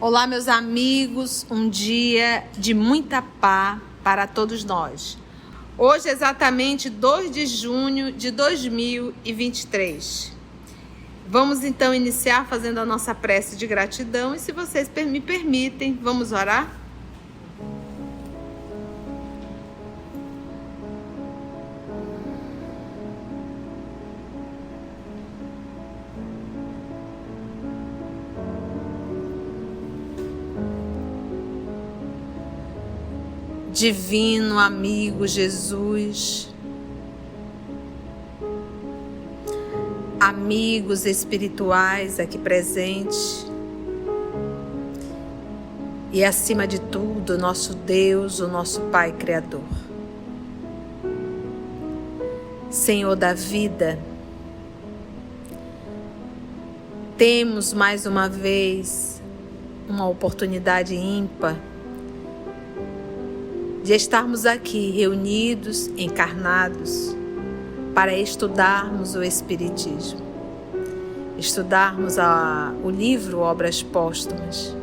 Olá, meus amigos, um dia de muita paz para todos nós. Hoje é exatamente 2 de junho de 2023. Vamos então iniciar fazendo a nossa prece de gratidão e, se vocês me permitem, vamos orar? Divino amigo Jesus, amigos espirituais aqui presentes e, acima de tudo, nosso Deus, o nosso Pai Criador. Senhor da vida, temos mais uma vez uma oportunidade ímpar de estarmos aqui reunidos, encarnados, para estudarmos o Espiritismo, estudarmos o livro Obras Póstumas.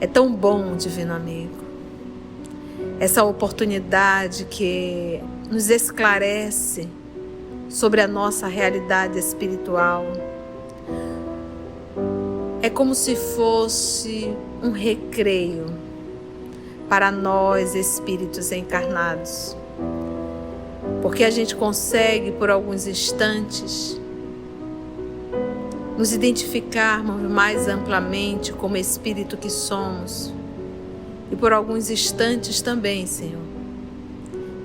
É tão bom, divino amigo, essa oportunidade que nos esclarece sobre a nossa realidade espiritual. É como se fosse um recreio para nós, espíritos encarnados, porque a gente consegue, por alguns instantes, nos identificarmos mais amplamente como espírito que somos, e por alguns instantes também, Senhor,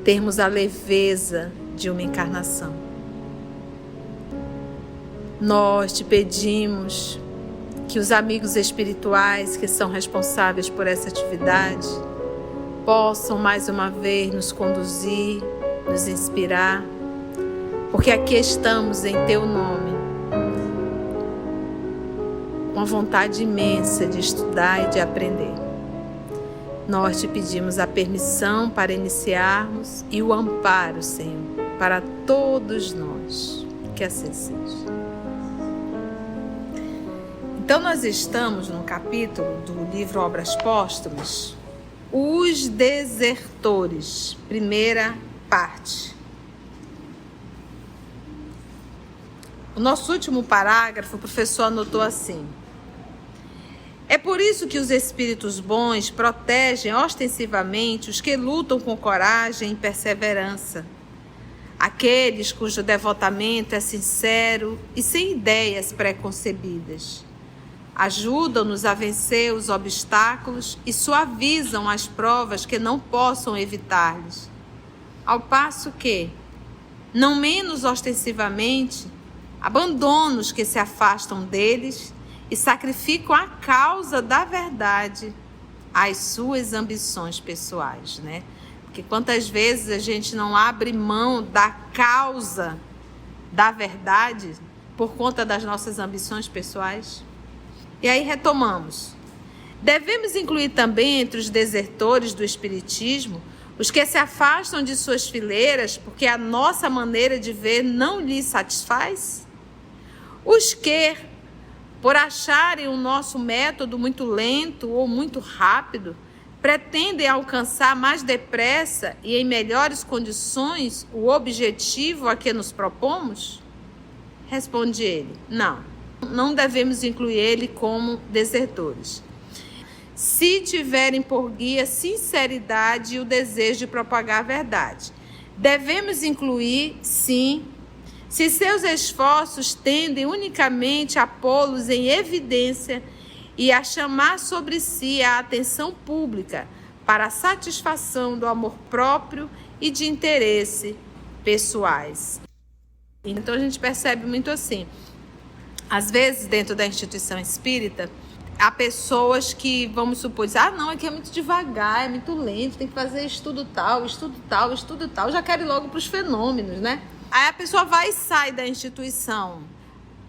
termos a leveza de uma encarnação. Nós te pedimos que os amigos espirituais que são responsáveis por essa atividade possam mais uma vez nos conduzir, nos inspirar, porque aqui estamos em Teu nome, com a vontade imensa de estudar e de aprender. Nós te pedimos a permissão para iniciarmos e o amparo, Senhor, para todos nós. Que assim seja. Então, nós estamos no capítulo do livro Obras Póstumas, Os Desertores, primeira parte. O nosso último parágrafo, o professor anotou assim: é por isso que os espíritos bons protegem ostensivamente os que lutam com coragem e perseverança, aqueles cujo devotamento é sincero e sem ideias preconcebidas. Ajudam-nos a vencer os obstáculos e suavizam as provas que não possam evitar-lhes. Ao passo que, não menos ostensivamente, abandonam os que se afastam deles e sacrificam a causa da verdade às suas ambições pessoais, né? Porque quantas vezes a gente não abre mão da causa da verdade por conta das nossas ambições pessoais? E aí retomamos. Devemos incluir também entre os desertores do Espiritismo os que se afastam de suas fileiras porque a nossa maneira de ver não lhes satisfaz? Os que, por acharem o nosso método muito lento ou muito rápido, pretendem alcançar mais depressa e em melhores condições o objetivo a que nos propomos? Responde ele: não devemos incluir ele como desertores. Se tiverem por guia sinceridade e o desejo de propagar a verdade, devemos incluir, sim, se seus esforços tendem unicamente a pô-los em evidência e a chamar sobre si a atenção pública para a satisfação do amor próprio e de interesse pessoais. Então a gente percebe muito assim. Às vezes, dentro da instituição espírita, há pessoas que, vamos supor, não, aqui é muito devagar, é muito lento, tem que fazer estudo tal, já quero ir logo para os fenômenos, né? Aí a pessoa vai e sai da instituição.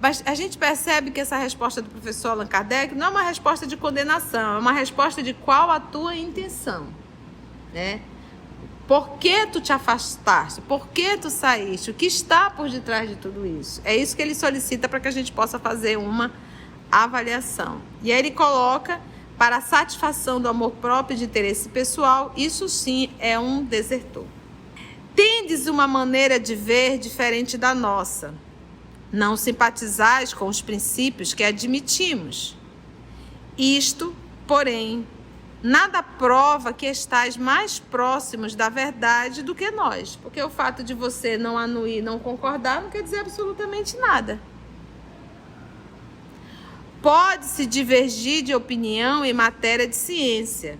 Mas a gente percebe que essa resposta do professor Allan Kardec não é uma resposta de condenação, é uma resposta de qual a tua intenção, né? Por que tu te afastaste? Por que tu saíste? O que está por detrás de tudo isso? É isso que ele solicita para que a gente possa fazer uma avaliação. E aí ele coloca: para a satisfação do amor próprio e de interesse pessoal, isso sim é um desertor. Tendes uma maneira de ver diferente da nossa. Não simpatizais com os princípios que admitimos. Isto, porém, nada prova que estais mais próximos da verdade do que nós. Porque o fato de você não anuir, não concordar, não quer dizer absolutamente nada. Pode-se divergir de opinião em matéria de ciência.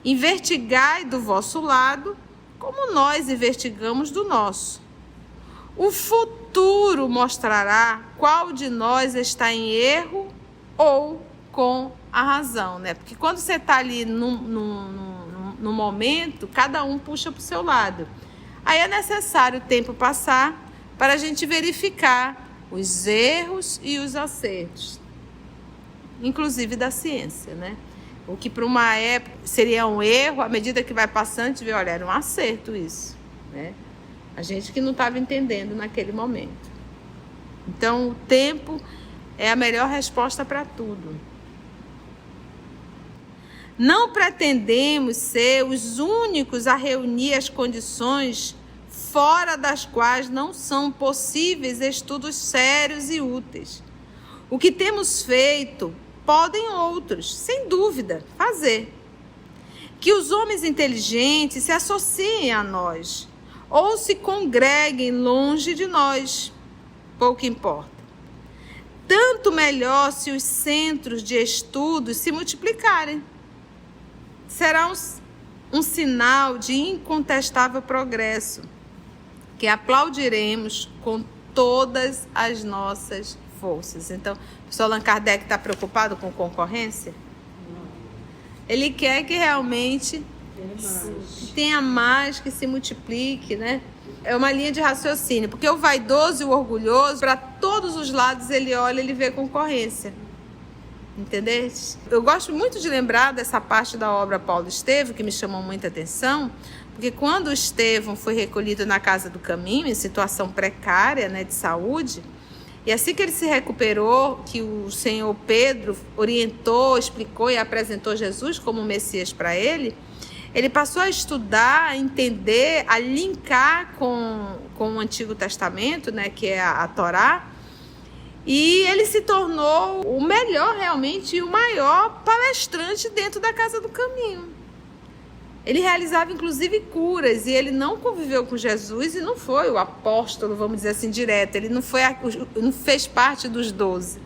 Investigai do vosso lado, como nós investigamos do nosso. O futuro mostrará qual de nós está em erro ou com a razão, né? Porque quando você está ali no momento, cada um puxa para o seu lado. Aí é necessário o tempo passar para a gente verificar os erros e os acertos, inclusive da ciência, né? O que para uma época seria um erro, à medida que vai passando, a gente vê, olha, era um acerto isso, né? A gente que não estava entendendo naquele momento. Então, o tempo é a melhor resposta para tudo. Não pretendemos ser os únicos a reunir as condições fora das quais não são possíveis estudos sérios e úteis. O que temos feito, podem outros, sem dúvida, fazer. Que os homens inteligentes se associem a nós, ou se congreguem longe de nós, pouco importa. Tanto melhor se os centros de estudos se multiplicarem. Será um sinal de incontestável progresso, que aplaudiremos com todas as nossas forças. Então, o professor Allan Kardec está preocupado com concorrência? Ele quer que realmente tenha mais, que se multiplique, né? É uma linha de raciocínio, porque o vaidoso e o orgulhoso, para todos os lados ele olha, ele vê concorrência. Entendeu? Eu gosto muito de lembrar dessa parte da obra Paulo Estevão, que me chamou muita atenção, porque quando o Estevão foi recolhido na Casa do Caminho, em situação precária, né, de saúde, e assim que ele se recuperou, que o Senhor Pedro orientou, explicou e apresentou Jesus como Messias para ele, ele passou a estudar, a entender, a linkar com o Antigo Testamento, né, que é a Torá, e ele se tornou o melhor realmente e o maior palestrante dentro da Casa do Caminho. Ele realizava inclusive curas e ele não conviveu com Jesus e não foi o apóstolo, vamos dizer assim, direto. Ele não fez parte dos 12.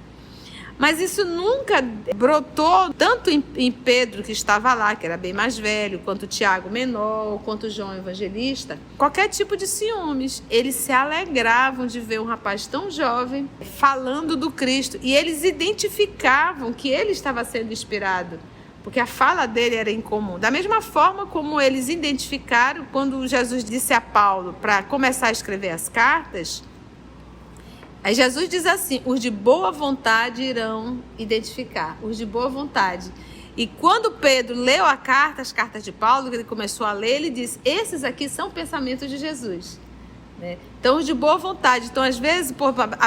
Mas isso nunca brotou tanto em Pedro, que estava lá, que era bem mais velho, quanto Tiago menor, quanto João Evangelista. Qualquer tipo de ciúmes. Eles se alegravam de ver um rapaz tão jovem falando do Cristo. E eles identificavam que ele estava sendo inspirado, porque a fala dele era incomum. Da mesma forma como eles identificaram quando Jesus disse a Paulo para começar a escrever as cartas, aí Jesus diz assim: os de boa vontade irão identificar, os de boa vontade. E quando Pedro leu as cartas de Paulo, que ele começou a ler, ele disse: esses aqui são pensamentos de Jesus. Né? Então, os de boa vontade. Então, às vezes,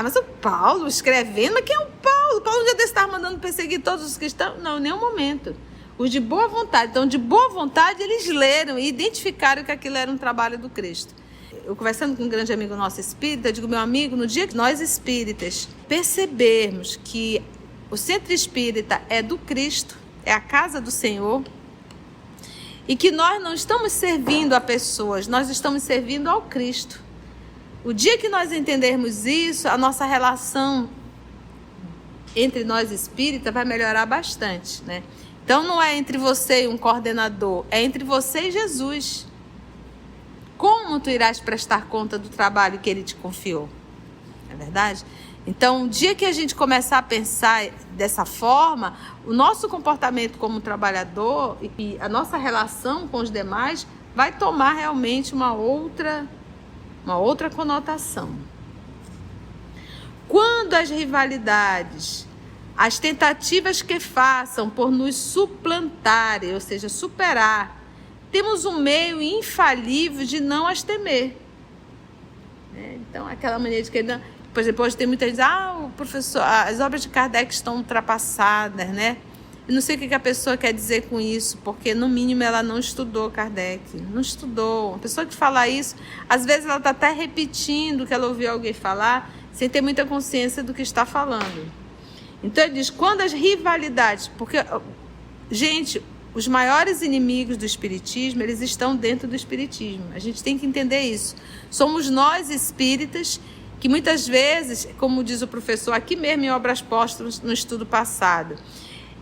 mas o Paulo escrevendo, mas quem é o Paulo? Paulo já deve estar mandando perseguir todos os cristãos? Não, em nenhum momento. Os de boa vontade. Então, de boa vontade, eles leram e identificaram que aquilo era um trabalho do Cristo. Eu conversando com um grande amigo nosso espírita, eu digo: meu amigo, no dia que nós espíritas percebermos que o centro espírita é do Cristo, é a casa do Senhor, e que nós não estamos servindo a pessoas, nós estamos servindo ao Cristo. O dia que nós entendermos isso, a nossa relação entre nós espíritas vai melhorar bastante, né? Então não é entre você e um coordenador, é entre você e Jesus. Como tu irás prestar conta do trabalho que ele te confiou? Não é verdade? Então, o dia que a gente começar a pensar dessa forma, o nosso comportamento como trabalhador e a nossa relação com os demais vai tomar realmente uma outra conotação. Quando as rivalidades, as tentativas que façam por nos suplantarem, ou seja, superar, temos um meio infalível de não as temer. Então, aquela maneira de que Por exemplo, hoje tem muita gente, o professor, as obras de Kardec estão ultrapassadas, né? Eu não sei o que a pessoa quer dizer com isso, porque no mínimo ela não estudou Kardec, não estudou. Uma pessoa que fala isso, às vezes ela está até repetindo o que ela ouviu alguém falar, sem ter muita consciência do que está falando. Então ele diz, quando as rivalidades, porque, gente, os maiores inimigos do espiritismo, eles estão dentro do espiritismo. A gente tem que entender isso. Somos nós espíritas que muitas vezes, como diz o professor aqui mesmo em Obras Póstumas, no estudo passado,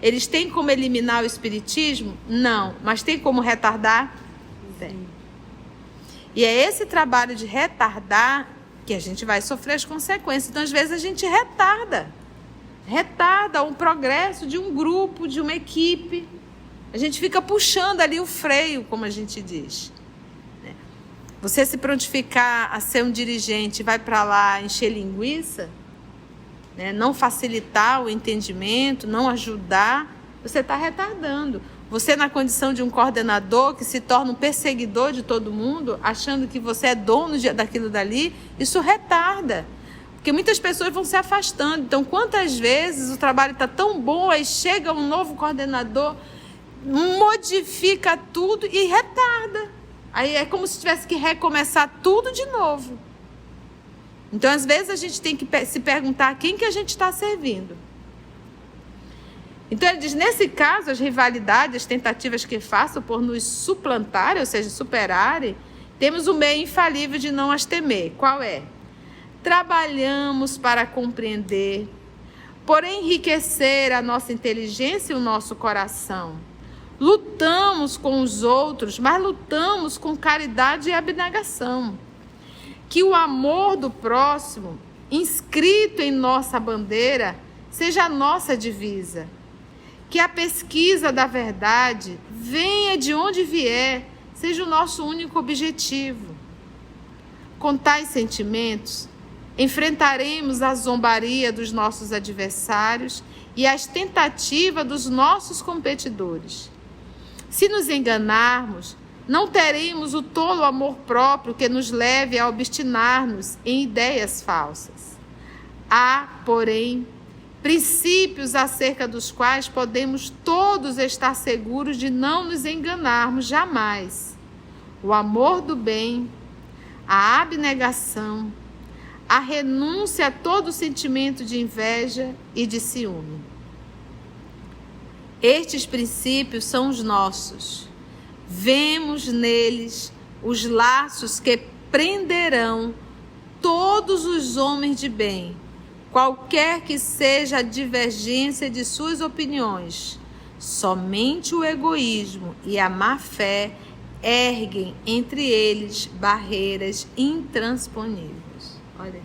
eles têm como eliminar o espiritismo? Não. Mas tem como retardar? Tem. E é esse trabalho de retardar que a gente vai sofrer as consequências. Então, às vezes, a gente retarda um progresso de um grupo, de uma equipe. A gente fica puxando ali o freio, como a gente diz. Você se prontificar a ser um dirigente, vai para lá encher linguiça, né? Não facilitar o entendimento, não ajudar, você está retardando. Você, na condição de um coordenador que se torna um perseguidor de todo mundo, achando que você é dono daquilo dali, isso retarda. Porque muitas pessoas vão se afastando. Então, quantas vezes o trabalho está tão bom, aí chega um novo coordenador, modifica tudo e retarda. Aí é como se tivesse que recomeçar tudo de novo. Então, às vezes, a gente tem que se perguntar a quem que a gente está servindo. Então, ele diz, nesse caso, as rivalidades, as tentativas que façam por nos suplantarem, ou seja, superarem, temos o meio infalível de não as temer. Qual é? Trabalhamos para compreender, por enriquecer a nossa inteligência e o nosso coração. Lutamos com os outros, mas lutamos com caridade e abnegação. Que o amor do próximo, inscrito em nossa bandeira, seja a nossa divisa. Que a pesquisa da verdade, venha de onde vier, seja o nosso único objetivo. Com tais sentimentos, enfrentaremos a zombaria dos nossos adversários e as tentativas dos nossos competidores. Se nos enganarmos, não teremos o tolo amor próprio que nos leve a obstinar-nos em ideias falsas. Há, porém, princípios acerca dos quais podemos todos estar seguros de não nos enganarmos jamais. O amor do bem, a abnegação, a renúncia a todo sentimento de inveja e de ciúme. Estes princípios são os nossos. Vemos neles os laços que prenderão todos os homens de bem, qualquer que seja a divergência de suas opiniões. Somente o egoísmo e a má-fé erguem entre eles barreiras intransponíveis. Olha.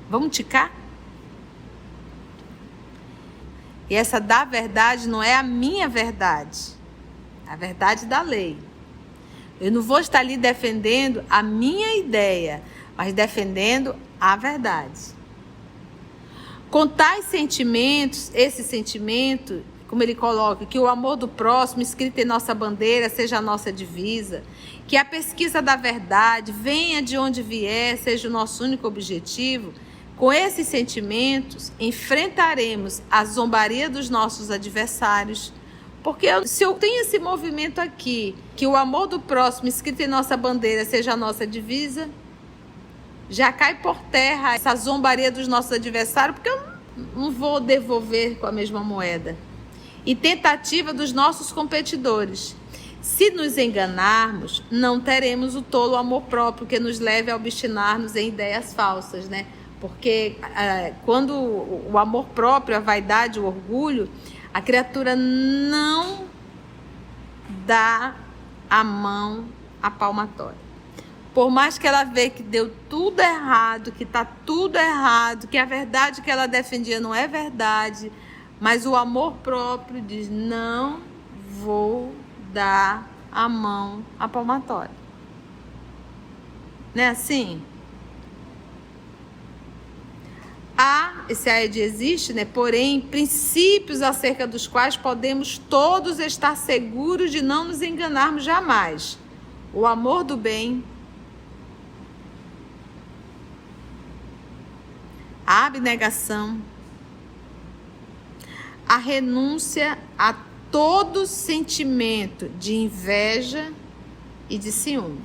Vamos ticar? E essa da verdade não é a minha verdade, a verdade da lei. Eu não vou estar ali defendendo a minha ideia, mas defendendo a verdade. Com tais sentimentos, esse sentimento, como ele coloca, que o amor do próximo, escrito em nossa bandeira, seja a nossa divisa, que a pesquisa da verdade, venha de onde vier, seja o nosso único objetivo. Com esses sentimentos, enfrentaremos a zombaria dos nossos adversários, porque se eu tenho esse movimento aqui, que o amor do próximo escrito em nossa bandeira seja a nossa divisa, já cai por terra essa zombaria dos nossos adversários, porque eu não vou devolver com a mesma moeda. E tentativa dos nossos competidores. Se nos enganarmos, não teremos o tolo amor próprio que nos leve a obstinar-nos em ideias falsas, né? Porque quando o amor próprio, a vaidade, o orgulho, a criatura não dá a mão à palmatória. Por mais que ela vê que deu tudo errado, que está tudo errado, que a verdade que ela defendia não é verdade, mas o amor próprio diz, não vou dar a mão à palmatória. Não é assim? Esse AED existe, né? Porém, princípios acerca dos quais podemos todos estar seguros de não nos enganarmos jamais. O amor do bem, a abnegação, a renúncia a todo sentimento de inveja e de ciúme.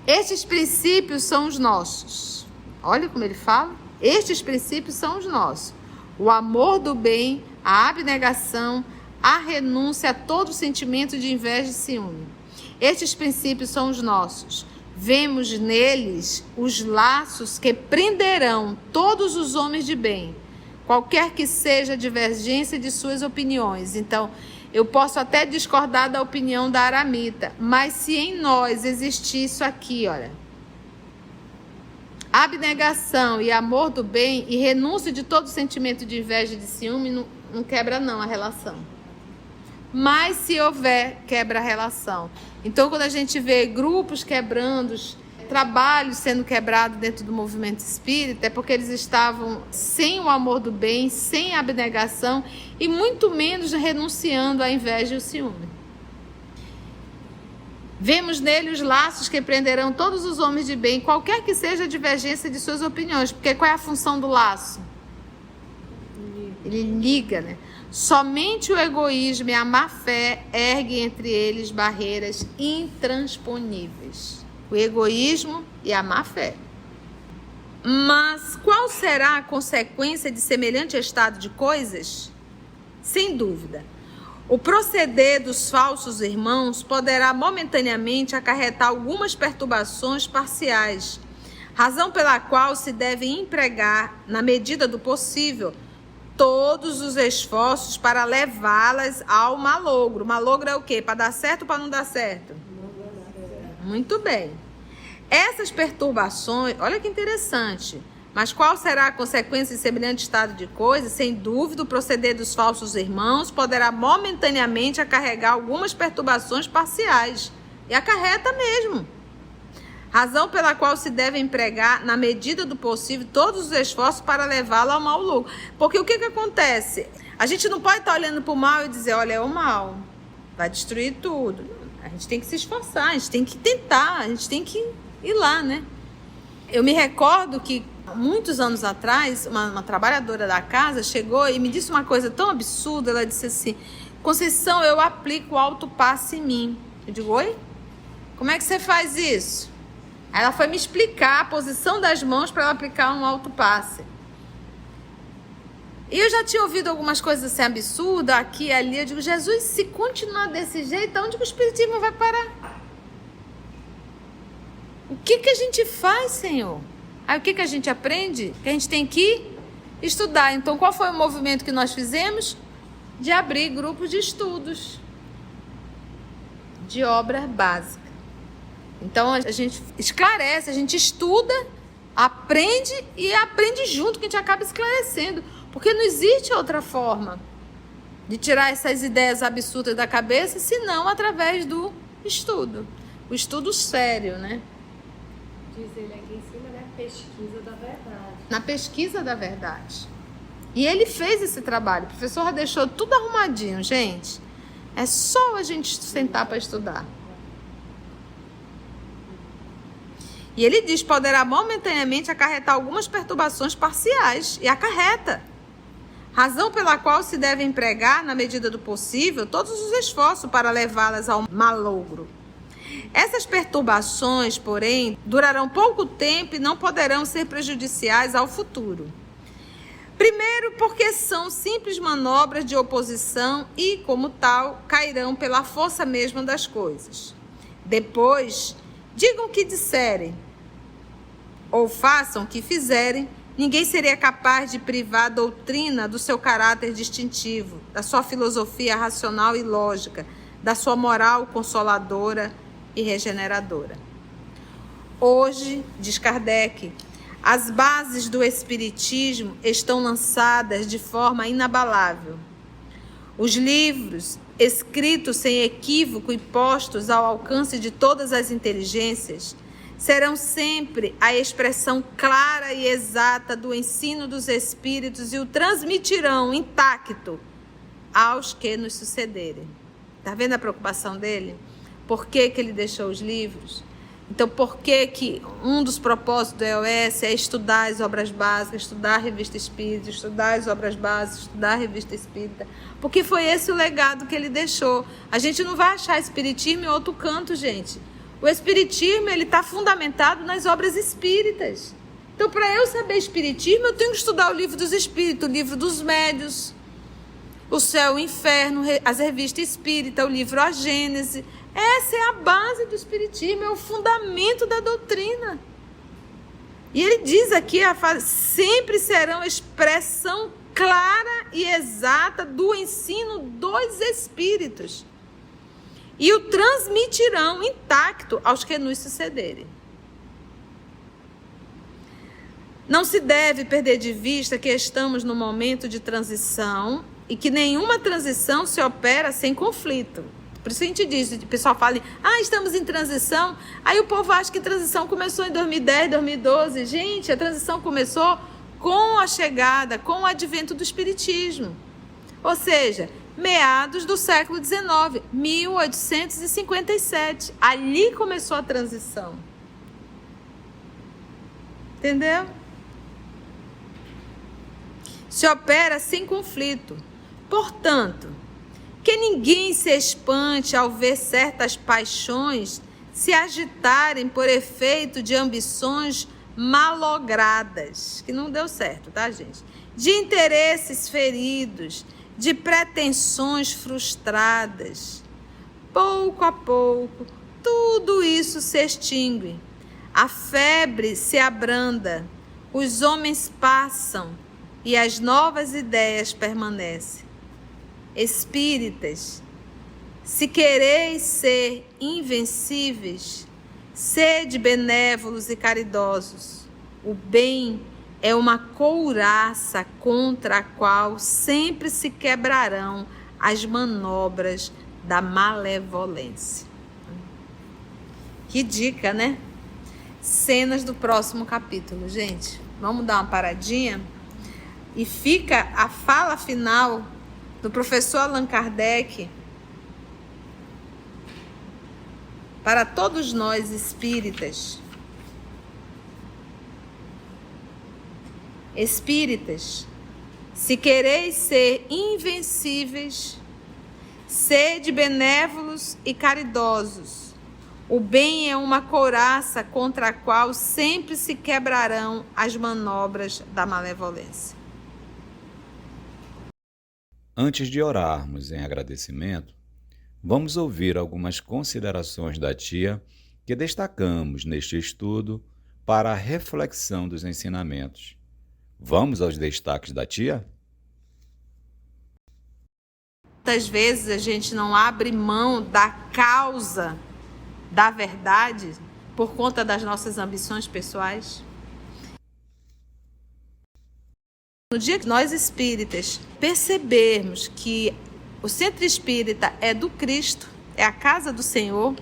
Estes princípios são os nossos. Olha como ele fala. Estes princípios são os nossos. O amor do bem, a abnegação, a renúncia a todo sentimento de inveja e ciúme. Estes princípios são os nossos. Vemos neles os laços que prenderão todos os homens de bem, qualquer que seja a divergência de suas opiniões. Então, eu posso até discordar da opinião da aramita, mas se em nós existir isso aqui, olha, abnegação e amor do bem e renúncia de todo sentimento de inveja e de ciúme, não quebra não a relação. Mas se houver, quebra a relação. Então, quando a gente vê grupos quebrando, trabalhos sendo quebrados dentro do movimento espírita, é porque eles estavam sem o amor do bem, sem a abnegação e muito menos renunciando à inveja e ao ciúme. Vemos nele os laços que prenderão todos os homens de bem, qualquer que seja a divergência de suas opiniões. Porque qual é a função do laço? Ele liga, né? Somente o egoísmo e a má-fé erguem entre eles barreiras intransponíveis. O egoísmo e a má-fé. Mas qual será a consequência de semelhante estado de coisas? Sem dúvida, o proceder dos falsos irmãos poderá momentaneamente acarretar algumas perturbações parciais, razão pela qual se deve empregar, na medida do possível, todos os esforços para levá-las ao malogro. Malogro é o quê? Para dar certo ou para não dar certo? Muito bem. Essas perturbações, olha que interessante, mas qual será a consequência de semelhante estado de coisas? Sem dúvida, o proceder dos falsos irmãos poderá momentaneamente acarregar algumas perturbações parciais. E acarreta mesmo. Razão pela qual se deve empregar, na medida do possível, todos os esforços para levá-lo ao mau lucro. Porque o que acontece? A gente não pode estar olhando para o mal e dizer, olha, é o mal, vai destruir tudo. A gente tem que se esforçar, a gente tem que tentar, a gente tem que ir lá, né? Eu me recordo que, muitos anos atrás, uma trabalhadora da casa chegou e me disse uma coisa tão absurda. Ela disse assim, Conceição, eu aplico o autopasse em mim. Eu digo, oi? Como é que você faz isso? Aí ela foi me explicar a posição das mãos para ela aplicar um autopasse. E eu já tinha ouvido algumas coisas assim absurdas aqui e ali. Eu digo, Jesus, se continuar desse jeito, onde que o espiritismo vai parar? O que a gente faz, Senhor? Aí o que a gente aprende? Que a gente tem que estudar. Então, qual foi o movimento que nós fizemos? De abrir grupos de estudos de obra básica. Então, a gente esclarece, a gente estuda, aprende e aprende junto, que a gente acaba esclarecendo. Porque não existe outra forma de tirar essas ideias absurdas da cabeça, senão através do estudo. O estudo sério, né? Diz ele aqui em cima, né? Pesquisa da verdade. Na pesquisa da verdade. E ele fez esse trabalho. O professor já deixou tudo arrumadinho, gente. É só a gente sentar para estudar. E ele diz, poderá momentaneamente acarretar algumas perturbações parciais. E acarreta. Razão pela qual se deve empregar, na medida do possível, todos os esforços para levá-las ao malogro. Essas perturbações, porém, durarão pouco tempo e não poderão ser prejudiciais ao futuro. Primeiro, porque são simples manobras de oposição e, como tal, cairão pela força mesma das coisas. Depois, digam o que disserem, ou façam o que fizerem, ninguém seria capaz de privar a doutrina do seu caráter distintivo, da sua filosofia racional e lógica, da sua moral consoladora e regeneradora. Hoje, diz Kardec, as bases do Espiritismo estão lançadas de forma inabalável. Os livros, escritos sem equívoco e postos ao alcance de todas as inteligências, serão sempre a expressão clara e exata do ensino dos Espíritos e o transmitirão intacto aos que nos sucederem. Está vendo a preocupação dele? Por que ele deixou os livros? Então, por que um dos propósitos do EOS é estudar as obras básicas, estudar a Revista Espírita, estudar as obras básicas, estudar a Revista Espírita? Porque foi esse o legado que ele deixou. A gente não vai achar Espiritismo em outro canto, gente. O Espiritismo, ele está fundamentado nas obras espíritas. Então, para eu saber Espiritismo, eu tenho que estudar o Livro dos Espíritos, o Livro dos Médiuns, o Céu e o Inferno, as revistas espíritas, o livro A Gênese. Essa é a base do Espiritismo, é o fundamento da doutrina. E ele diz aqui, sempre serão expressão clara e exata do ensino dos Espíritos. E o transmitirão intacto aos que nos sucederem. Não se deve perder de vista que estamos num momento de transição e que nenhuma transição se opera sem conflito. Por isso a gente diz, o pessoal fala, estamos em transição. Aí o povo acha que a transição começou em 2010, 2012. Gente, a transição começou com a chegada, com o advento do Espiritismo. Ou seja, meados do século XIX, 1857. Ali começou a transição. Entendeu? Se opera sem conflito. Portanto, que ninguém se espante ao ver certas paixões se agitarem por efeito de ambições malogradas, que não deu certo, tá, gente? De interesses feridos, de pretensões frustradas. Pouco a pouco, tudo isso se extingue. A febre se abranda, os homens passam e as novas ideias permanecem. Espíritas, se quereis ser invencíveis, sede benévolos e caridosos. O bem é uma couraça contra a qual sempre se quebrarão as manobras da malevolência. Que dica, né? Cenas do próximo capítulo, gente. Vamos dar uma paradinha? E fica a fala final do professor Allan Kardec para todos nós espíritas. Espíritas, se quereis ser invencíveis, sede benévolos e caridosos. O bem é uma couraça contra a qual sempre se quebrarão as manobras da malevolência. Antes de orarmos em agradecimento, vamos ouvir algumas considerações da tia que destacamos neste estudo para a reflexão dos ensinamentos. Vamos aos destaques da tia? Muitas vezes a gente não abre mão da causa da verdade por conta das nossas ambições pessoais. No dia que nós espíritas percebermos que o centro espírita é do Cristo, é a casa do Senhor,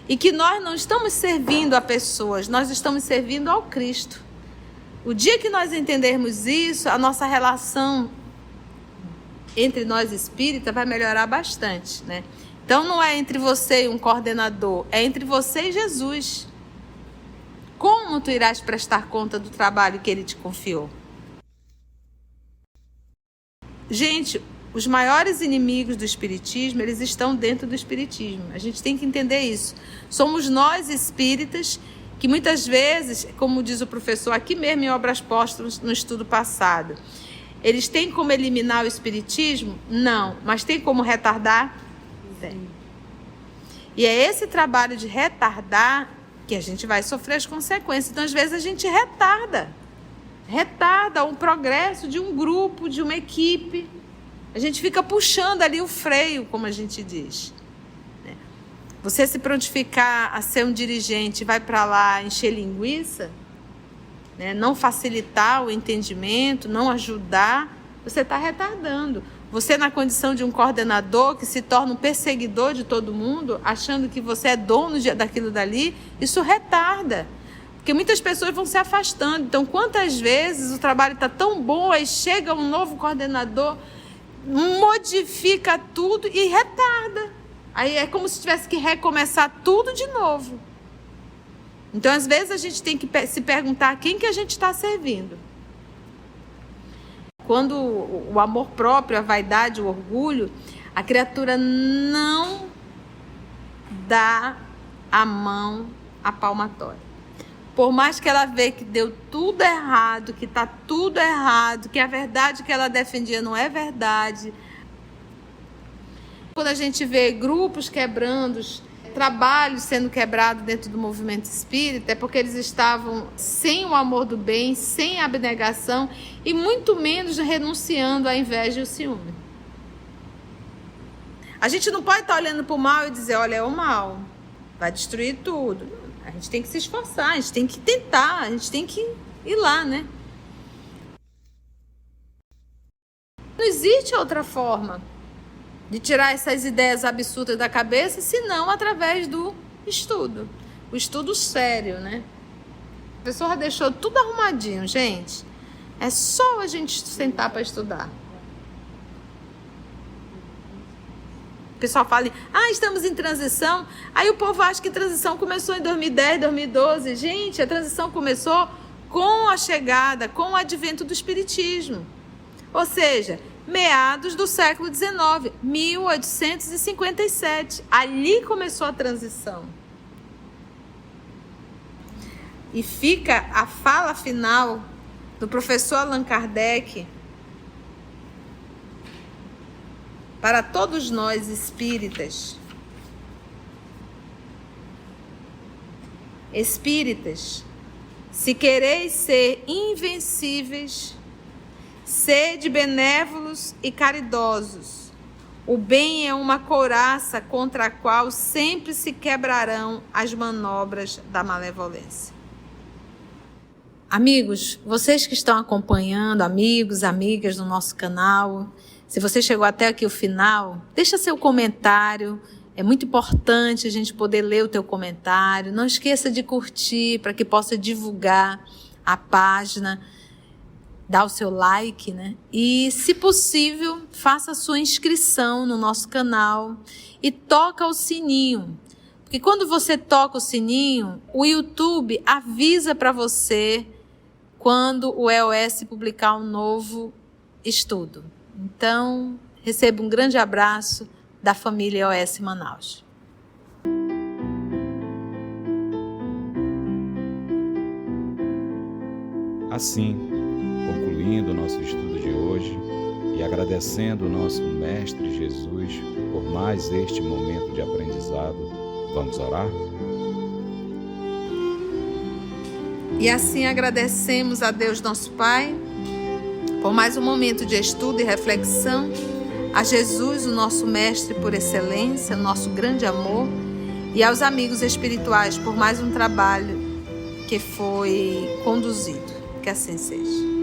e que nós não estamos servindo a pessoas, nós estamos servindo ao Cristo. O dia que nós entendermos isso, a nossa relação entre nós espíritas vai melhorar bastante, né? Então não é entre você e um coordenador, é entre você e Jesus. Como tu irás prestar conta do trabalho que ele te confiou? Gente, os maiores inimigos do espiritismo, eles estão dentro do espiritismo. A gente tem que entender isso. Somos nós espíritas que muitas vezes, como diz o professor aqui mesmo em Obras Póstumas no estudo passado, eles têm como eliminar o espiritismo? Não. Mas tem como retardar? Tem. E é esse trabalho de retardar que a gente vai sofrer as consequências. Então, às vezes, a gente retarda um progresso de um grupo, de uma equipe. A gente fica puxando ali o freio, como a gente diz. Você se prontificar a ser um dirigente, vai para lá encher linguiça, né? Não facilitar o entendimento, não ajudar, você está retardando. Você, na condição de um coordenador que se torna um perseguidor de todo mundo, achando que você é dono daquilo dali, isso retarda. Porque muitas pessoas vão se afastando. Então, quantas vezes o trabalho está tão bom, aí chega um novo coordenador, modifica tudo e retarda. Aí é como se tivesse que recomeçar tudo de novo. Então, às vezes, a gente tem que se perguntar quem que a gente está servindo. Quando o amor próprio, a vaidade, o orgulho, a criatura não dá a mão à palmatória. Por mais que ela vê que deu tudo errado, que está tudo errado, que a verdade que ela defendia não é verdade. Quando a gente vê grupos quebrando, trabalhos sendo quebrados dentro do movimento espírita, é porque eles estavam sem o amor do bem, sem a abnegação e muito menos renunciando à inveja e ao ciúme. A gente não pode estar olhando para o mal e dizer, olha, é o mal, vai destruir tudo. A gente tem que se esforçar, a gente tem que tentar, a gente tem que ir lá, né? Não existe outra forma de tirar essas ideias absurdas da cabeça, senão através do estudo. O estudo sério, né? A pessoa deixou tudo arrumadinho, gente. É só a gente sentar para estudar. O pessoal fala, estamos em transição. Aí o povo acha que a transição começou em 2010, 2012. Gente, a transição começou com a chegada, com o advento do Espiritismo. Ou seja, meados do século XIX, 1857. Ali começou a transição. E fica a fala final do professor Allan Kardec para todos nós espíritas. Espíritas, se quereis ser invencíveis, sede benévolos e caridosos. O bem é uma couraça contra a qual sempre se quebrarão as manobras da malevolência. Amigos, vocês que estão acompanhando, amigos, amigas do nosso canal, se você chegou até aqui o final, deixa seu comentário. É muito importante a gente poder ler o teu comentário. Não esqueça de curtir para que possa divulgar a página. Dá o seu like, né? E, se possível, faça a sua inscrição no nosso canal e toca o sininho. Porque quando você toca o sininho, o YouTube avisa para você quando o EOS publicar um novo estudo. Então, receba um grande abraço da família EOS Manaus. Assim, concluindo o nosso estudo de hoje e agradecendo o nosso Mestre Jesus por mais este momento de aprendizado, vamos orar? E assim agradecemos a Deus nosso Pai por mais um momento de estudo e reflexão, a Jesus, o nosso Mestre por excelência, nosso grande amor, e aos amigos espirituais por mais um trabalho que foi conduzido. Que assim seja.